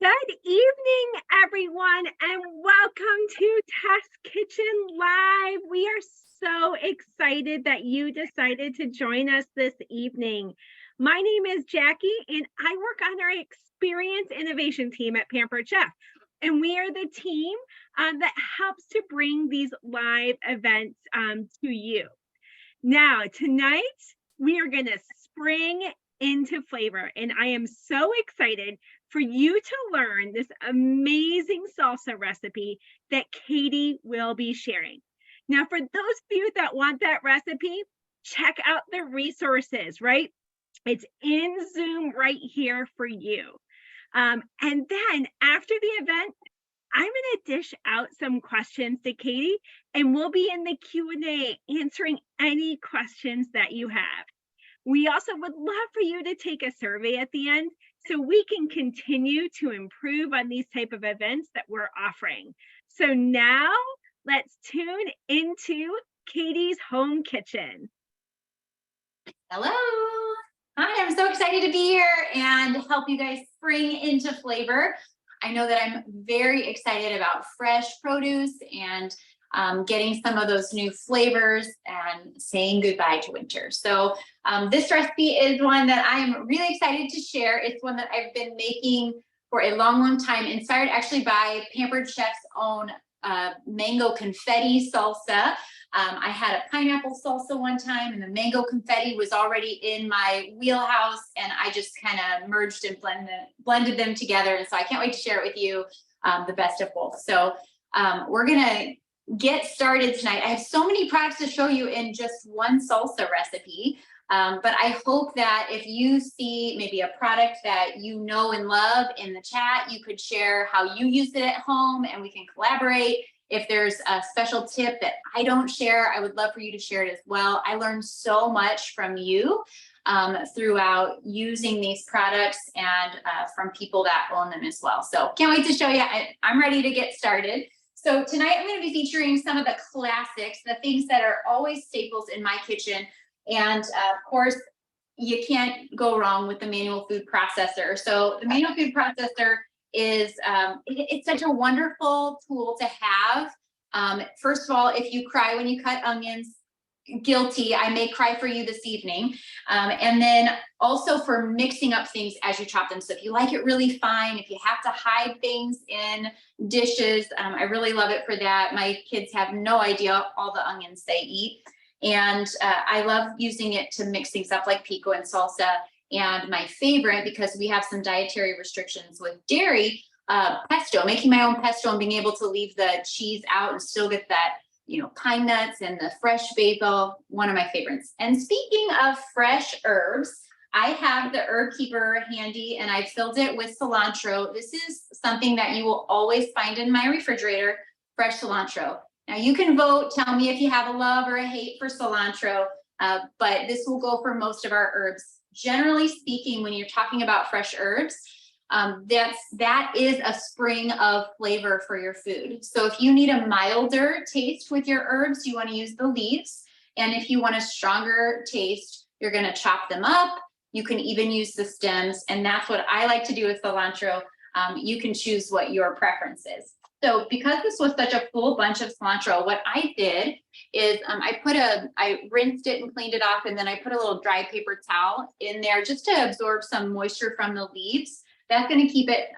Good evening, everyone, and welcome to Test Kitchen Live. We are so excited that you decided to join us this evening. My name is Jackie, and I work on our experience innovation team at Pampered Chef. And we are the team that helps to bring these live events to you. Now, tonight, we are going to spring into flavor, and I am so excited for you to learn this amazing salsa recipe that Katie will be sharing. Now, for those of you that want that recipe, check out the resources, right? It's in Zoom right here for you. And then after the event, I'm going to dish out some questions to Katie, and we'll be in the Q&A answering any questions that you have. We also would love for you to take a survey at the end so we can continue to improve on these type of events that we're offering. So now let's tune into Katie's home kitchen. Hello. Hi, I'm so excited to be here and help you guys spring into flavor. I know that I'm very excited about fresh produce and getting some of those new flavors and saying goodbye to winter. So this recipe is one that I am really excited to share. It's one that I've been making for a long time, inspired actually by Pampered Chef's own mango confetti salsa. I had a pineapple salsa one time, and the mango confetti was already in my wheelhouse, and I just kind of merged and blended them together. And so I can't wait to share it with you, the best of both. So we're gonna get started tonight. I have so many products to show you in just one salsa recipe. But I hope that if you see maybe a product that you know and love in the chat, you could share how you use it at home and we can collaborate. If there's a special tip that I don't share, I would love for you to share it as well. I learned so much from you throughout using these products and from people that own them as well. So can't wait to show you. I'm ready to get started. So tonight I'm going to be featuring some of the classics, the things that are always staples in my kitchen. And of course, you can't go wrong with the manual food processor. So the manual food processor is, it's such a wonderful tool to have. First of all, if you cry when you cut onions, guilty, I may cry for you this evening. And then also for mixing up things as you chop them. So if you like it really fine, if you have to hide things in dishes, I really love it for that. My kids have no idea all the onions they eat. And I love using it to mix things up like pico and salsa. And my favorite, because we have some dietary restrictions with dairy, pesto, making my own pesto and being able to leave the cheese out and still get that, you know, pine nuts and the fresh basil, one of my favorites. And speaking of fresh herbs, I have the herb keeper handy and I've filled it with cilantro. This is something that you will always find in my refrigerator, fresh cilantro. Now you can vote, tell me if you have a love or a hate for cilantro, but this will go for most of our herbs. Generally speaking, when you're talking about fresh herbs, that is a spring of flavor for your food. So if you need a milder taste with your herbs, you want to use the leaves. And if you want a stronger taste, you're going to chop them up. You can even use the stems. And that's what I like to do with cilantro. You can choose what your preference is. So because this was such a full bunch of cilantro, what I did is I rinsed it and cleaned it off, and then I put a little dry paper towel in there just to absorb some moisture from the leaves. That's going to keep it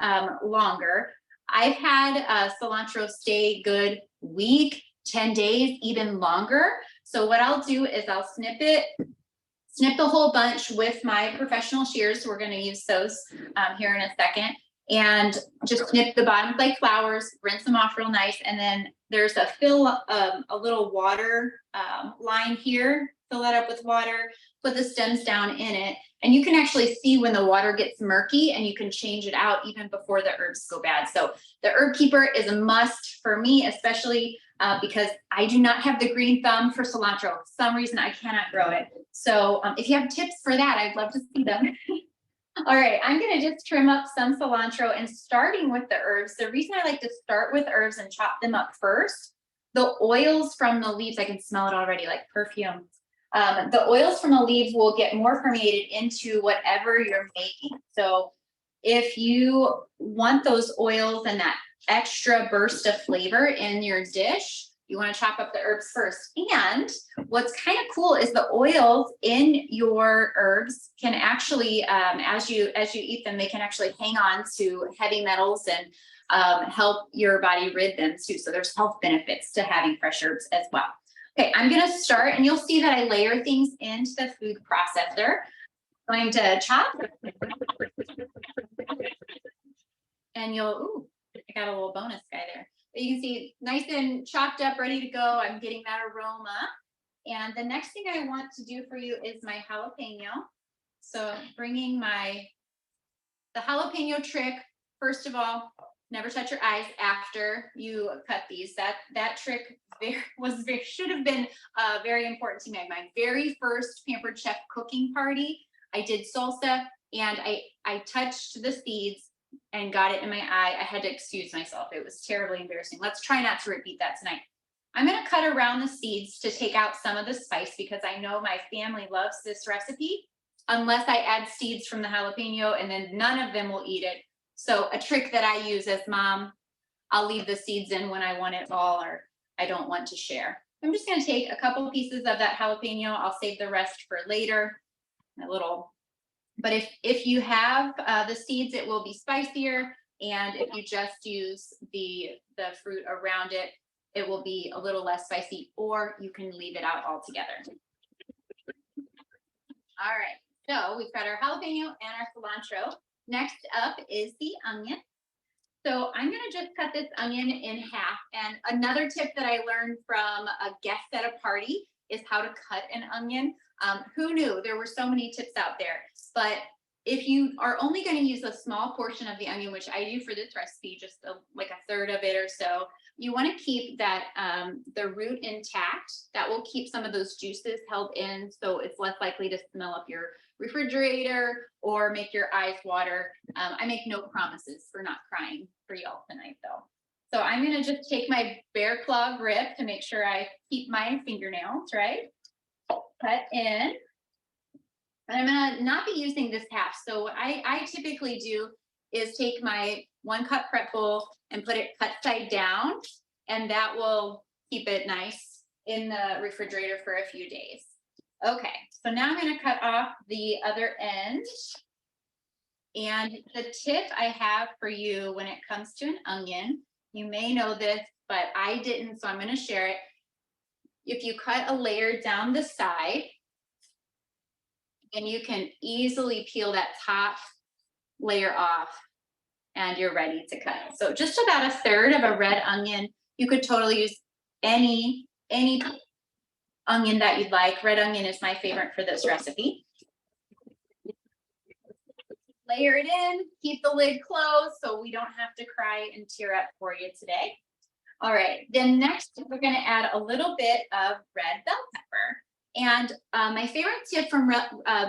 longer. I've had cilantro stay good week, 10 days, even longer. So what I'll do is I'll snip the whole bunch with my professional shears. We're going to use those here in a second. And just snip the bottoms like flowers, rinse them off real nice. And then there's a little water line here. Fill that up with water, put the stems down in it. And you can actually see when the water gets murky and you can change it out even before the herbs go bad. So the herb keeper is a must for me, especially because I do not have the green thumb for cilantro. For some reason, I cannot grow it. So if you have tips for that, I'd love to see them. All right, I'm going to just trim up some cilantro, and starting with the herbs. The reason I like to start with herbs and chop them up first, the oils from the leaves, I can smell it already like perfume. The oils from the leaves will get more permeated into whatever you're making. So if you want those oils and that extra burst of flavor in your dish, you want to chop up the herbs first. And what's kind of cool is the oils in your herbs can actually, as you eat them, they can actually hang on to heavy metals and help your body rid them too. So there's health benefits to having fresh herbs as well. Okay, I'm going to start, and you'll see that I layer things into the food processor. I'm going to chop, and ooh, I got a little bonus guy there. But you can see nice and chopped up, ready to go. I'm getting that aroma. And the next thing I want to do for you is my jalapeno. So bringing the jalapeno trick, first of all, never touch your eyes after you cut these. That trick should have been very important to me. My very first Pampered Chef cooking party, I did salsa, and I touched the seeds and got it in my eye. I had to excuse myself. It was terribly embarrassing. Let's try not to repeat that tonight. I'm going to cut around the seeds to take out some of the spice because I know my family loves this recipe, unless I add seeds from the jalapeno, and then none of them will eat it. So a trick that I use as mom, I'll leave the seeds in when I want it all or I don't want to share. I'm just going to take a couple pieces of that jalapeno. I'll save the rest for later. But if you have the seeds, it will be spicier. And if you just use the fruit around it, it will be a little less spicy, or you can leave it out altogether. All right, so we've got our jalapeno and our cilantro. Next up is the onion. So I'm going to just cut this onion in half. And another tip that I learned from a guest at a party is how to cut an onion. Who knew there were so many tips out there? But if you are only going to use a small portion of the onion, which I do for this recipe, just like a third of it or so, you want to keep that the root intact. That will keep some of those juices held in, so it's less likely to smell up your refrigerator or make your eyes water. I make no promises for not crying for y'all tonight, though. So I'm going to just take my bear claw grip to make sure I keep my fingernails, right? Cut in. And I'm going to not be using this half. So what I typically do is take my 1 cup prep bowl and put it cut side down, and that will keep it nice in the refrigerator for a few days. Okay, so now I'm going to cut off the other end. And the tip I have for you when it comes to an onion, you may know this, but I didn't, so I'm going to share it. If you cut a layer down the side, and you can easily peel that top layer off, and you're ready to cut. So just about a third of a red onion. You could totally use any onion that you'd like. Red onion is my favorite for this recipe. Layer it in, keep the lid closed so we don't have to cry and tear up for you today. All right, then next we're going to add a little bit of red bell pepper. And my favorite tip from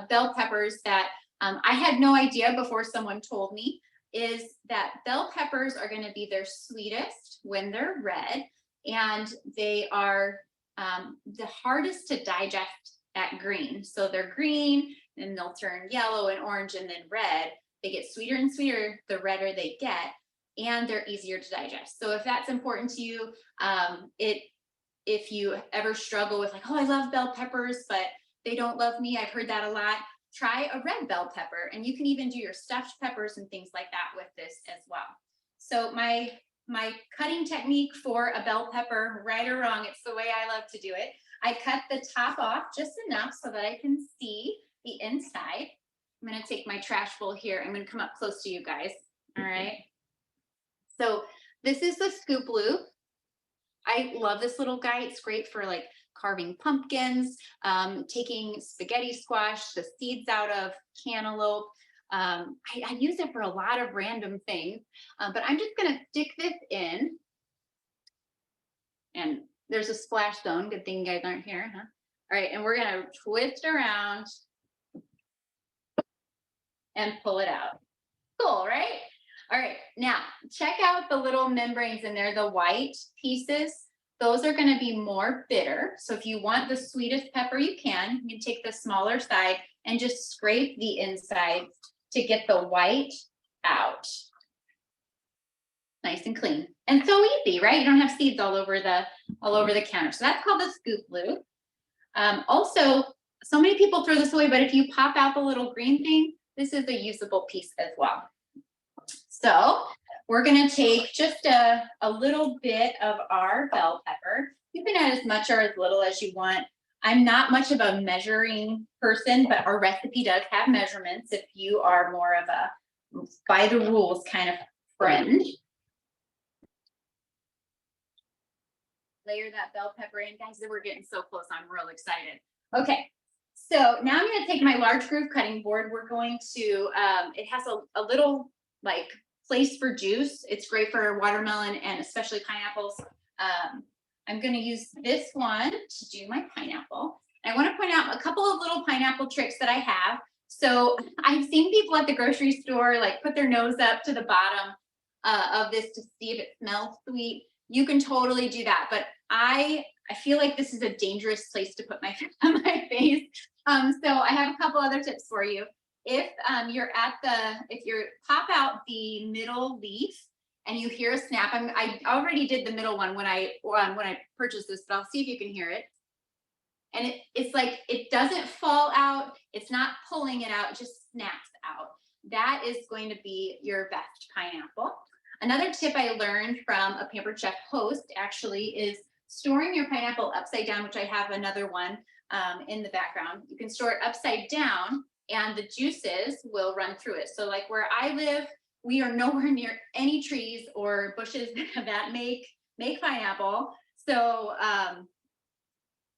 bell peppers that I had no idea before someone told me is that bell peppers are going to be their sweetest when they're red, and they are the hardest to digest at green. So they're green, and they'll turn yellow and orange and then red. They get sweeter and sweeter the redder they get, and they're easier to digest. So if that's important to you, if you ever struggle with like, oh, I love bell peppers, but they don't love me, I've heard that a lot, try a red bell pepper. And you can even do your stuffed peppers and things like that with this as well. So my cutting technique for a bell pepper, right or wrong, it's the way I love to do it. I cut the top off just enough so that I can see the inside. I'm going to take my trash bowl here. I'm going to come up close to you guys. All right. So this is the scoop loop. I love this little guy. It's great for like carving pumpkins, taking spaghetti squash, the seeds out of cantaloupe. I use it for a lot of random things, but I'm just going to stick this in. And there's a splash zone. Good thing you guys aren't here, huh? All right, and we're going to twist around and pull it out. Cool, right? All right, now check out the little membranes in there, the white pieces. Those are going to be more bitter. So if you want the sweetest pepper you can take the smaller side and just scrape the inside to get the white out. Nice and clean. And so easy, right? You don't have seeds all over the counter. So that's called the scoop loop. Also, so many people throw this away, but if you pop out the little green thing, this is a usable piece as well. So we're gonna take just a little bit of our bell pepper. You can add as much or as little as you want. I'm not much of a measuring person, but our recipe does have measurements if you are more of a by the rules kind of friend. Layer that bell pepper in. Guys, we're getting so close. I'm real excited. Okay, so now I'm going to take my large groove cutting board. We're going to, it has a little like place for juice. It's great for watermelon and especially pineapples. I'm going to use this one to do my pineapple. I want to point out a couple of little pineapple tricks that I have. So I've seen people at the grocery store like put their nose up to the bottom of this to see if it smells sweet. You can totally do that, but I feel like this is a dangerous place to put my face. So I have a couple other tips for you. If if you pop out the middle leaf and you hear a snap, I already did the middle one when I purchased this, but I'll see if you can hear it. And it's like, it doesn't fall out. It's not pulling it out, it just snaps out. That is going to be your best pineapple. Another tip I learned from a Pampered Chef host actually is storing your pineapple upside down, which I have another one in the background. You can store it upside down and the juices will run through it. So like where I live, we are nowhere near any trees or bushes that make pineapple. So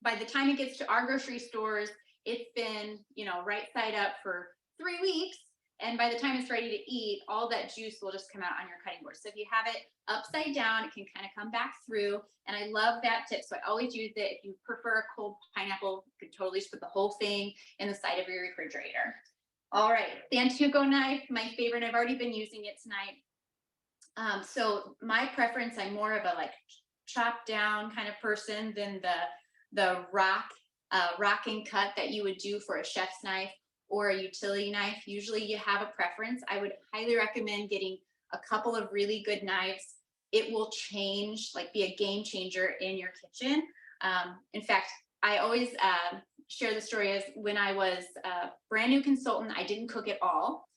by the time it gets to our grocery stores, it's been, right side up for 3 weeks. And by the time it's ready to eat, all that juice will just come out on your cutting board. So if you have it upside down, it can kind of come back through. And I love that tip. So I always use it. If you prefer a cold pineapple, you can totally just put the whole thing in the side of your refrigerator. All right, Santoku knife, my favorite. I've already been using it tonight. So my preference, I'm more of a like chop down kind of person than the rock and cut that you would do for a chef's knife or a utility knife. Usually you have a preference. I would highly recommend getting a couple of really good knives. It will change, like be a game changer in your kitchen. In fact, I always share the story as when I was a brand new consultant, I didn't cook at all.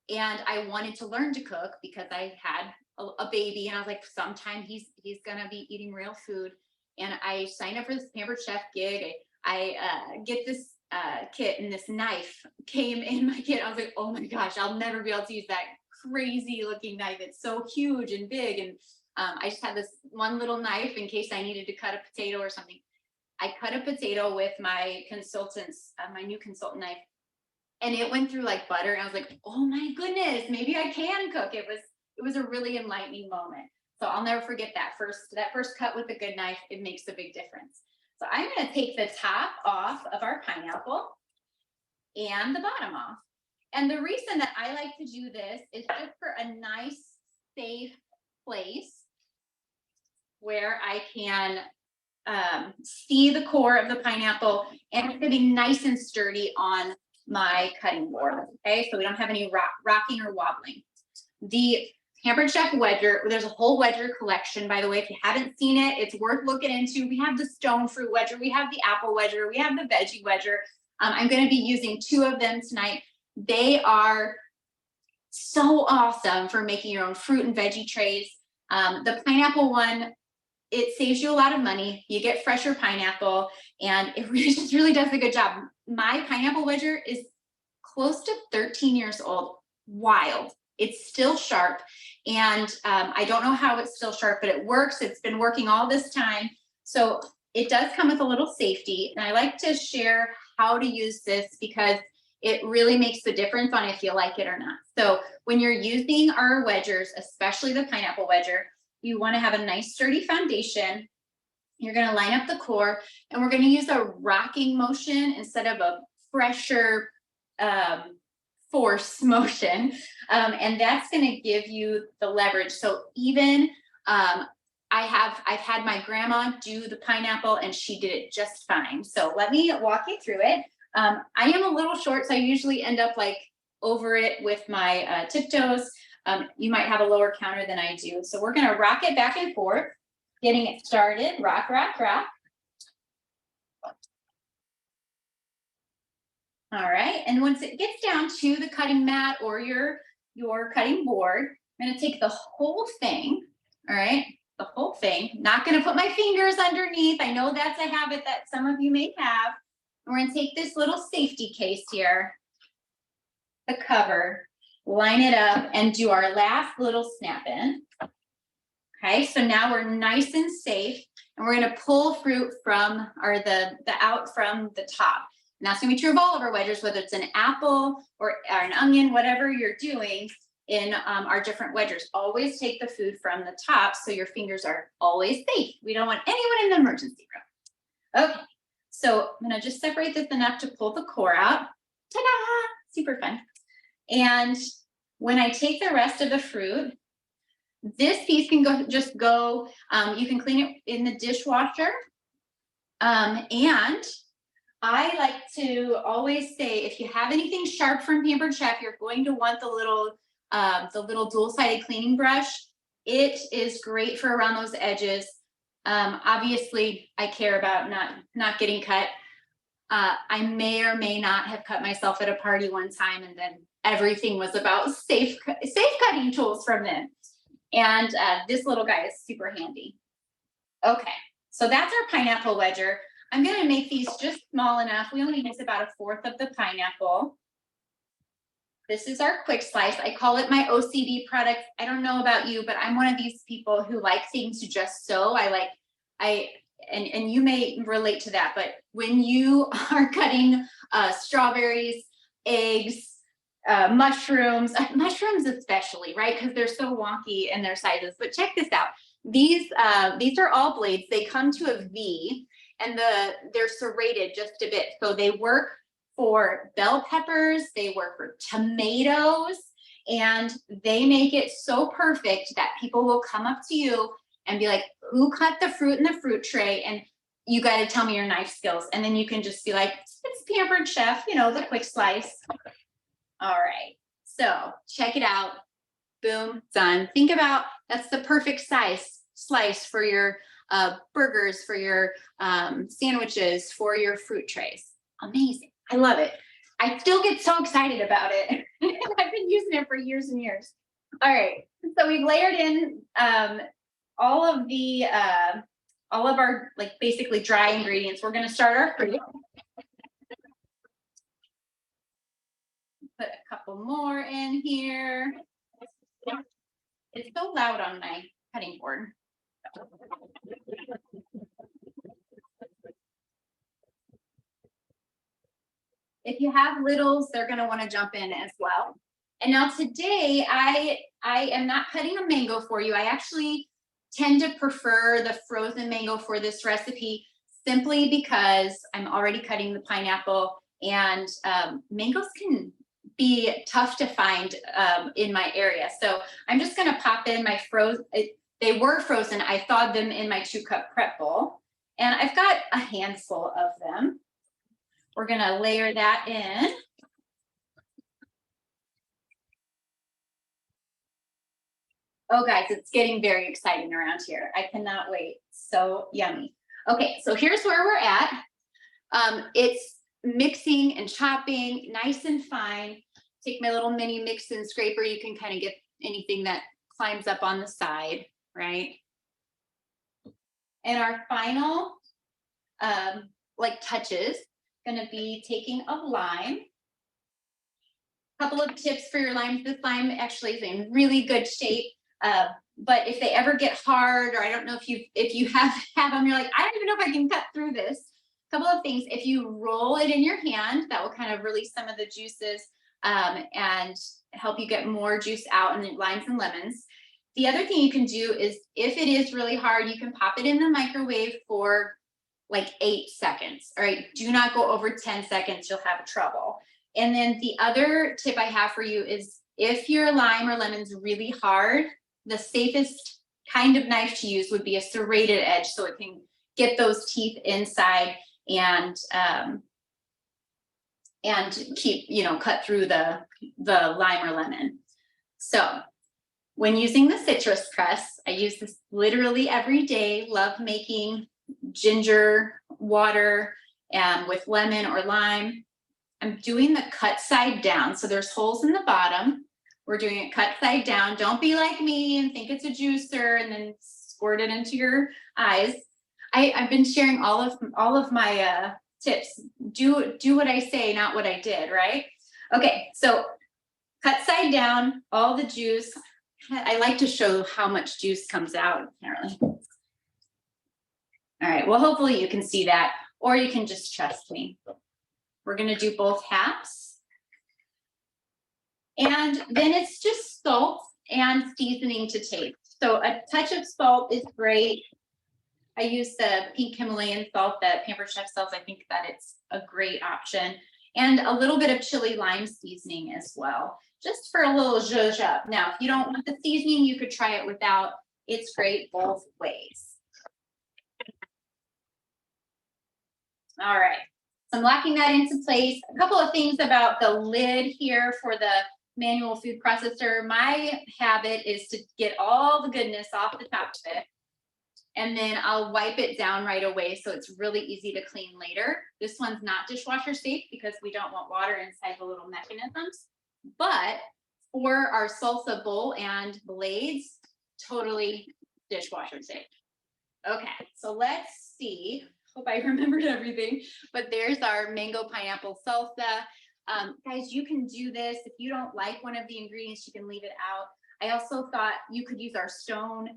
And I wanted to learn to cook because I had a baby and I was like, sometime he's gonna be eating real food. And I signed up for this Pampered Chef gig. I get this kit and this knife came in my kit. I was like, oh my gosh, I'll never be able to use that crazy looking knife. It's so huge and big. And I just had this one little knife in case I needed to cut a potato or something. I cut a potato with my my new consultant knife, and it went through like butter. And I was like, oh my goodness, maybe I can cook. It was a really enlightening moment. So I'll never forget that first cut with a good knife. It makes a big difference. So I'm going to take the top off of our pineapple and the bottom off. And the reason that I like to do this is just for a nice, safe place where I can see the core of the pineapple, and it's going to be nice and sturdy on my cutting board. Okay, so we don't have any rocking or wobbling. The Pampered Chef wedger, there's a whole wedger collection, by the way. If you haven't seen it, it's worth looking into. We have the stone fruit wedger, we have the apple wedger, we have the veggie wedger. I'm going to be using 2 of them tonight. They are so awesome for making your own fruit and veggie trays. The pineapple one, it saves you a lot of money. You get fresher pineapple, and it really does a good job. My pineapple wedger is close to 13 years old. Wild. It's still sharp, and I don't know how it's still sharp, but it works. It's been working all this time. So it does come with a little safety, and I like to share how to use this because it really makes the difference on if you like it or not. So when you're using our wedgers, especially the pineapple wedger, you want to have a nice sturdy foundation. You're going to line up the core, and we're going to use a rocking motion instead of a pressure force motion, and that's going to give you the leverage. So even I've had my grandma do the pineapple, and she did it just fine. So let me walk you through it. I am a little short, so I usually end up like over it with my tiptoes. You might have a lower counter than I do. So we're gonna rock it back and forth, getting it started, rock, rock, rock. All right, and once it gets down to the cutting mat or your cutting board, I'm gonna take the whole thing, all right, the whole thing, not gonna put my fingers underneath. I know that's a habit that some of you may have. We're gonna take this little safety case here, the cover, line it up and do our last little snap in. Okay, so now we're nice and safe, and we're gonna pull fruit from, or the out from the top. And that's gonna be true of all of our wedges, whether it's an apple or an onion, whatever you're doing in our different wedgers. Always take the food from the top so your fingers are always safe. We don't want anyone in the emergency room. Okay, so I'm gonna just separate this enough to pull the core out. Ta-da, super fun. And when I take the rest of the fruit, this piece can go, you can clean it in the dishwasher. And I like to always say, if you have anything sharp from Pampered Chef, you're going to want the little dual-sided cleaning brush. It is great for around those edges. Obviously, I care about not getting cut. I may or may not have cut myself at a party one time, and then everything was about safe cutting tools from them. And this little guy is super handy. Okay, so that's our pineapple wedger. I'm gonna make these just small enough. We only use about 1/4 of the pineapple. This is our quick slice. I call it my OCD product. I don't know about you, but I'm one of these people who like things to just so. And you may relate to that, but when you are cutting strawberries, eggs, mushrooms especially, right? Because they're so wonky in their sizes. But check this out. These are all blades. They come to a V, and they're serrated just a bit. So they work for bell peppers, they work for tomatoes, and they make it so perfect that people will come up to you and be like, who cut the fruit in the fruit tray? And you got to tell me your knife skills. And then you can just be like, it's Pampered Chef, the quick slice. All right, so check it out. Boom, done. Think about, that's the perfect slice for your burgers, for your sandwiches, for your fruit trays. Amazing. I love it. I still get so excited about it. I've been using it for years and years. All right, so we've layered in all of our basically dry ingredients. We're gonna start our fruit. Put a couple more in here. It's so loud on my cutting board. If you have littles, they're going to want to jump in as well. And now today, I am not cutting a mango for you. I actually tend to prefer the frozen mango for this recipe simply because I'm already cutting the pineapple, and mangoes can be tough to find in my area. So I'm just going to pop in my they were frozen. I thawed them in my 2-cup prep bowl, and I've got a handful of them. We're going to layer that in. Oh, guys, it's getting very exciting around here. I cannot wait. So yummy. Okay, so here's where we're at. It's mixing and chopping nice and fine. Take my little mini mix and scraper. You can kind of get anything that climbs up on the side, right? And our final touches, going to be taking a lime. Couple of tips for your limes. This lime actually is in really good shape. But if they ever get hard, or I don't know if you have them, you're like, I don't even know if I can cut through this. Couple of things. If you roll it in your hand, that will kind of release some of the juices and help you get more juice out in the limes and lemons. The other thing you can do is, if it is really hard, you can pop it in the microwave for 8 seconds. All right, do not go over 10 seconds, you'll have trouble. And then the other tip I have for you is, if your lime or lemon's really hard, the safest kind of knife to use would be a serrated edge, so it can get those teeth inside and keep, cut through the lime or lemon. So When using the citrus press, I use this literally every day. Love making ginger water with lemon or lime. I'm doing the cut side down. So there's holes in the bottom. We're doing it cut side down. Don't be like me and think it's a juicer and then squirt it into your eyes. I've been sharing all of my tips. Do what I say, not what I did, right? Okay, so cut side down, all the juice. I like to show how much juice comes out, apparently. All right, well, hopefully you can see that, or you can just trust me. We're gonna do both halves. And then it's just salt and seasoning to taste. So a touch of salt is great. I use the pink Himalayan salt that Pampered Chef sells. I think that it's a great option. And a little bit of chili lime seasoning as well, just for a little zhuzh up. Now, if you don't want the seasoning, you could try it without. It's great both ways. All right, so I'm locking that into place. A couple of things about the lid here for the manual food processor. My habit is to get all the goodness off the top of it, and then I'll wipe it down right away so it's really easy to clean later. This one's not dishwasher safe because we don't want water inside the little mechanisms, but for our salsa bowl and blades, totally dishwasher safe. Okay, so let's see. Hope I remembered everything, but there's our mango pineapple salsa. Guys, you can do this. If you don't like one of the ingredients, you can leave it out. I also thought you could use our stone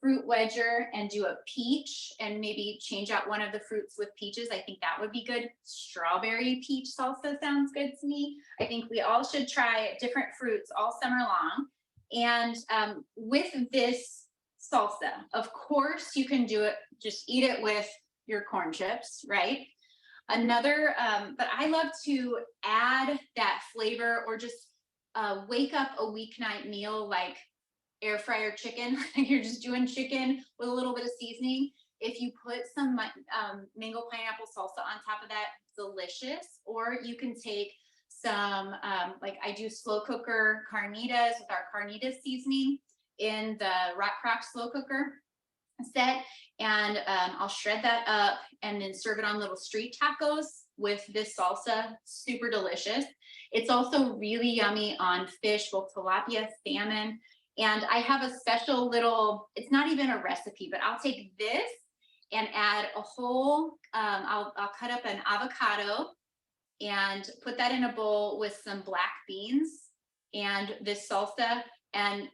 fruit wedger and do a peach and maybe change out one of the fruits with peaches. I think that would be good. Strawberry peach salsa sounds good to me. I think we all should try different fruits all summer long. And with this salsa, of course, you can do it, just eat it with your corn chips, right? Another, but I love to add that flavor or just wake up a weeknight meal like air fryer chicken. You're just doing chicken with a little bit of seasoning. If you put some mango pineapple salsa on top of that, delicious. Or you can take some, like I do slow cooker carnitas with our carnitas seasoning in the Rock Crock slow cooker set, and I'll shred that up and then serve it on little street tacos with this salsa. Super delicious. It's also really yummy on fish, both tilapia, salmon. And I have a special little, it's not even a recipe, but I'll take this and add a whole, I'll cut up an avocado and put that in a bowl with some black beans and this salsa. And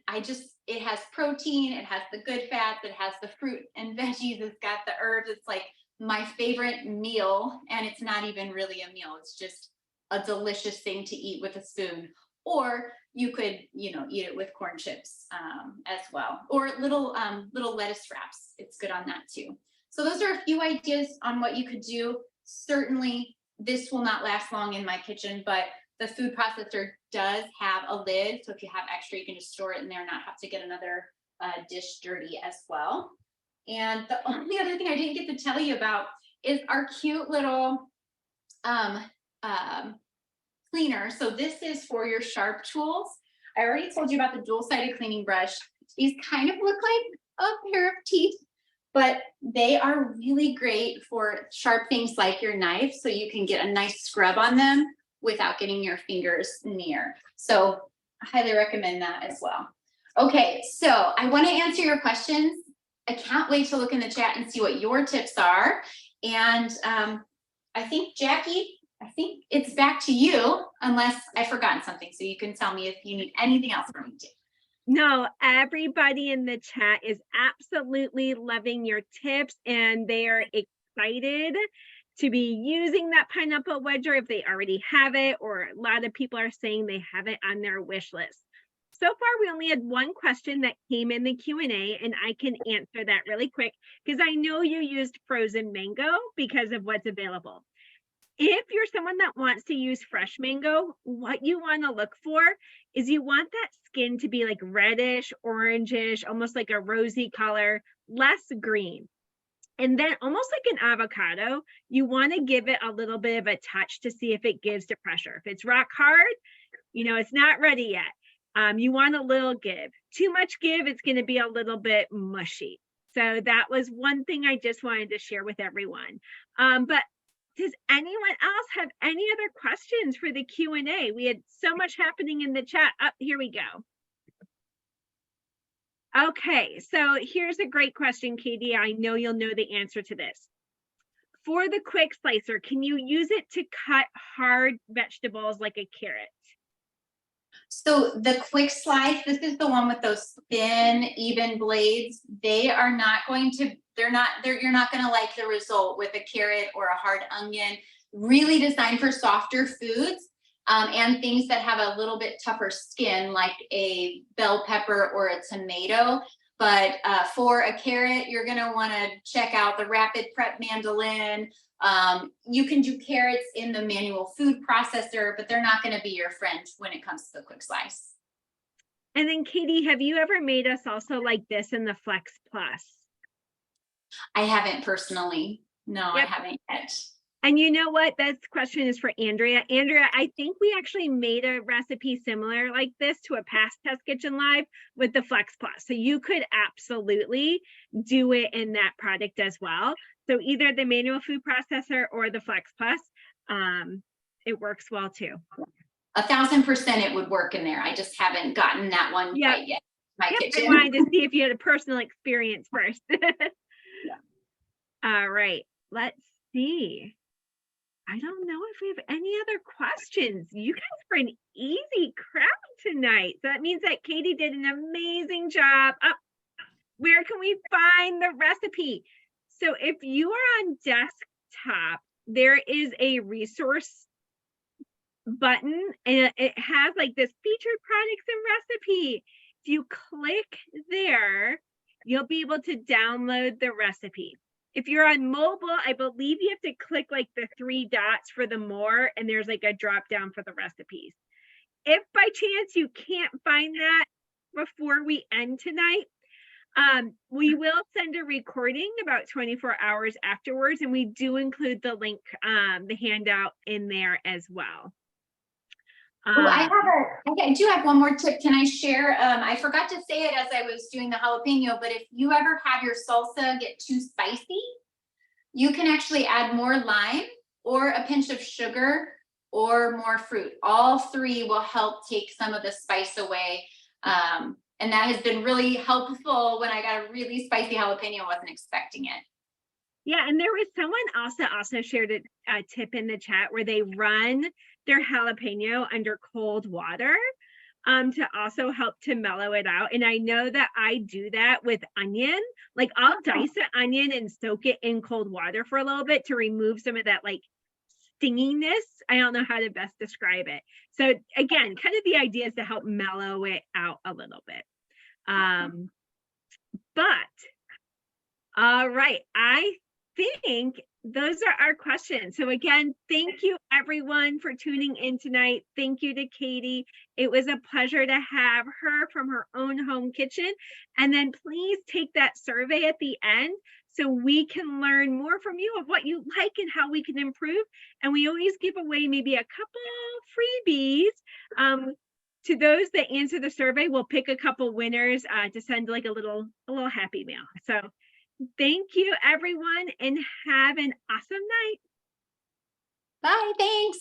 it has protein, it has the good fats, it has the fruit and veggies, it's got the herbs. It's like my favorite meal, and it's not even really a meal. It's just a delicious thing to eat with a spoon. Or you could, eat it with corn chips as well, or little lettuce wraps. It's good on that too. So those are a few ideas on what you could do. Certainly, this will not last long in my kitchen, but the food processor does have a lid. So if you have extra, you can just store it in there and not have to get another dish dirty as well. And the only other thing I didn't get to tell you about is our cute little cleaner. So this is for your sharp tools. I already told you about the dual-sided cleaning brush. These kind of look like a pair of teeth, but they are really great for sharp things like your knife. So you can get a nice scrub on them without getting your fingers near. So I highly recommend that as well. Okay, so I want to answer your questions. I can't wait to look in the chat and see what your tips are. And I think, Jackie, I think it's back to you, unless I've forgotten something. So you can tell me if you need anything else from me too. No, everybody in the chat is absolutely loving your tips, and they are excited to be using that pineapple wedger if they already have it, or a lot of people are saying they have it on their wish list. So far, we only had one question that came in the Q&A, and I can answer that really quick because I know you used frozen mango because of what's available. If you're someone that wants to use fresh mango, what you want to look for is you want that skin to be like reddish, orangish, almost like a rosy color, less green. And then almost like an avocado, you want to give it a little bit of a touch to see if it gives to pressure. If it's rock hard, it's not ready yet. You want a little give. Too much give, it's going to be a little bit mushy. So that was one thing I just wanted to share with everyone. But does anyone else have any other questions for the Q&A? We had so much happening in the chat. Oh, here we go. Okay, so here's a great question, Katie. I know you'll know the answer to this. For the quick slicer, can you use it to cut hard vegetables like a carrot? So the quick slice, this is the one with those thin, even blades. They are not going to, you're not going to like the result with a carrot or a hard onion. Really designed for softer foods and things that have a little bit tougher skin, like a bell pepper or a tomato. But for a carrot, you're going to want to check out the Rapid Prep Mandolin. You can do carrots in the manual food processor, but they're not going to be your friend when it comes to the quick slice. And then Katie, have you ever made us also like this in the Flex Plus? I haven't personally. No, yep. I haven't yet. And you know what? This question is for Andrea. Andrea, I think we actually made a recipe similar like this to a past Test Kitchen Live with the Flex Plus. So you could absolutely do it in that product as well. So either the manual food processor or the Flex Plus, it works well too. 1000% it would work in there. I just haven't gotten that one quite yet. My kitchen. I wanted to see if you had a personal experience first. Yeah. All right, let's see. I don't know if we have any other questions. You guys are an easy crowd tonight. So that means that Katie did an amazing job. Where can we find the recipe? So if you are on desktop, there is a resource button and it has like this featured products and recipe. If you click there, you'll be able to download the recipe. If you're on mobile, I believe you have to click like the 3 dots for the more, and there's like a drop down for the recipes. If by chance you can't find that before we end tonight, we will send a recording about 24 hours afterwards, and we do include the link, the handout in there as well. I do have one more tip. Can I share? I forgot to say it as I was doing the jalapeno, but if you ever have your salsa get too spicy, you can actually add more lime or a pinch of sugar or more fruit. All 3 will help take some of the spice away. And that has been really helpful when I got a really spicy jalapeno, wasn't expecting it. Yeah, and there was someone also shared a tip in the chat where they run their jalapeno under cold water to also help to mellow it out. And I know that I do that with onion. Like I'll dice an onion and soak it in cold water for a little bit to remove some of that like stinginess. I don't know how to best describe it. So again, kind of the idea is to help mellow it out a little bit. But all right, I think those are our questions. So again, thank you everyone for tuning in tonight. Thank you to Katie. It was a pleasure to have her from her own home kitchen. And then please take that survey at the end so we can learn more from you of what you like and how we can improve. And we always give away maybe a couple freebies. To those that answer the survey, we'll pick a couple winners to send like a little happy mail. So thank you, everyone, and have an awesome night. Bye. Thanks.